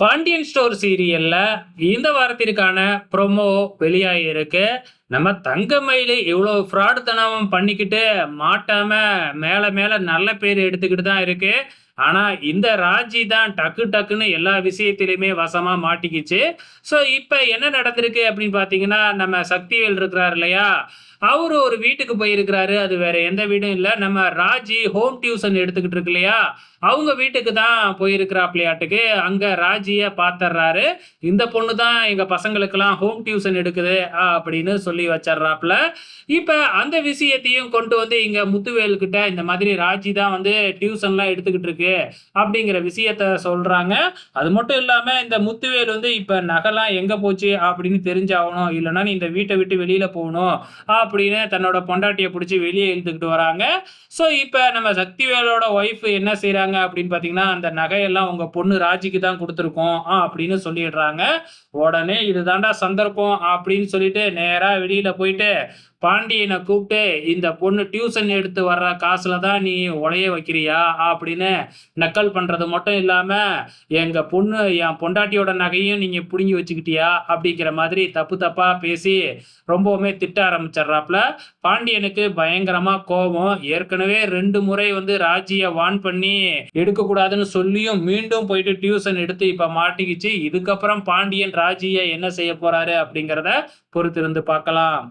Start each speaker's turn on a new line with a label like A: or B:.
A: Pandian store சீரியல்ல இந்த வாரத்திற்கான promo வெளியாகிருக்கு. நம்ம தங்கமயிலு இவ்வளோ ஃப்ராடுத்தனம் பண்ணிக்கிட்டு மாட்டாம மேல மேல நல்ல பேர் எடுத்துக்கிட்டு தான் இருக்கு. ஆனா இந்த ராஜி தான் டக்கு டக்குன்னு எல்லா விஷயத்திலயுமே வசமா மாட்டிக்கிச்சு. ஸோ இப்ப என்ன நடந்திருக்கு அப்படின்னு பார்த்தீங்கன்னா, நம்ம சக்திவேல் இருக்கிறார் இல்லையா? அவரு ஒரு வீட்டுக்கு போயிருக்கிறாரு. அது வேற எந்த வீடும் இல்ல. நம்ம ராஜி ஹோம் டியூஷன் எடுத்துக்கிட்டு இருக்கு இல்லையா? அவங்க வீட்டுக்கு தான் போயிருக்கிறாப்லயாட்டுக்கு. அங்க ராஜிய பாத்தர்றாரு. இந்த பொண்ணு தான் எங்க பசங்களுக்கெல்லாம் ஹோம் டியூஷன் எடுக்குது அப்படின்னு சொல்லி வச்சர்றாப்ல. இப்ப அந்த விஷயத்தையும் கொண்டு வந்து இங்க முத்துவேல் கிட்ட இந்த மாதிரி ராஜி தான் வந்து டியூஷன்லாம் எடுத்துக்கிட்டு இருக்கு அப்படிங்கிற விஷயத்த சொல்றாங்க. அது மட்டும் இல்லாம இந்த முத்துவேல் வந்து இப்ப நகைலாம் எங்க போச்சு அப்படின்னு தெரிஞ்சாகணும். இல்லன்னா நீ இந்த வீட்ட விட்டு வெளியில போகணும் அப்படின்னு தன்னோட பொண்டாட்டிய புடிச்சு வெளிய இழுத்துக்கிட்டு வராங்க. ஸோ இப்ப நம்ம சக்திவேலோட ஒய்ஃப் என்ன செய்றாங்க அப்படின்னு பார்த்தீங்கன்னா, அந்த நகையெல்லாம் உங்க பொண்ணு ராஜிக்கு தான் குடுத்துருக்கோம் அப்படின்னு சொல்லிடுறாங்க. உடனே இது தான்டா சந்தர்ப்பம் அப்படின்னு சொல்லிட்டு நேரா வெளியில போயிட்டு பாண்டியன கூப்பிட்டு, "இந்த பொண்ணு டியூஷன் எடுத்து வர்ற காசுல தான் நீ உலைய வைக்கிறியா?" அப்படின்னு நக்கல் பண்றது மட்டும் இல்லாம, "எங்க பொண்ணு என் பொண்டாட்டியோட நகையும் நீங்க புடுங்கி வச்சுக்கிட்டியா?" அப்படிங்கிற மாதிரி தப்பு தப்பா பேசி ரொம்பவுமே திட்ட ஆரம்பிச்சர்றாப்ல. பாண்டியனுக்கு பயங்கரமா கோவம். ஏற்கனவே 2 முறை வந்து ராஜிய வார்ன் பண்ணி எடுக்கக்கூடாதுன்னு சொல்லியும் மீண்டும் போயிட்டு டியூஷன் எடுத்து இப்ப மாட்டிக்கிச்சு. இதுக்கப்புறம் பாண்டியன் ராஜிய என்ன செய்ய போறாரு அப்படிங்கிறத பொறுத்திருந்து பார்க்கலாம்.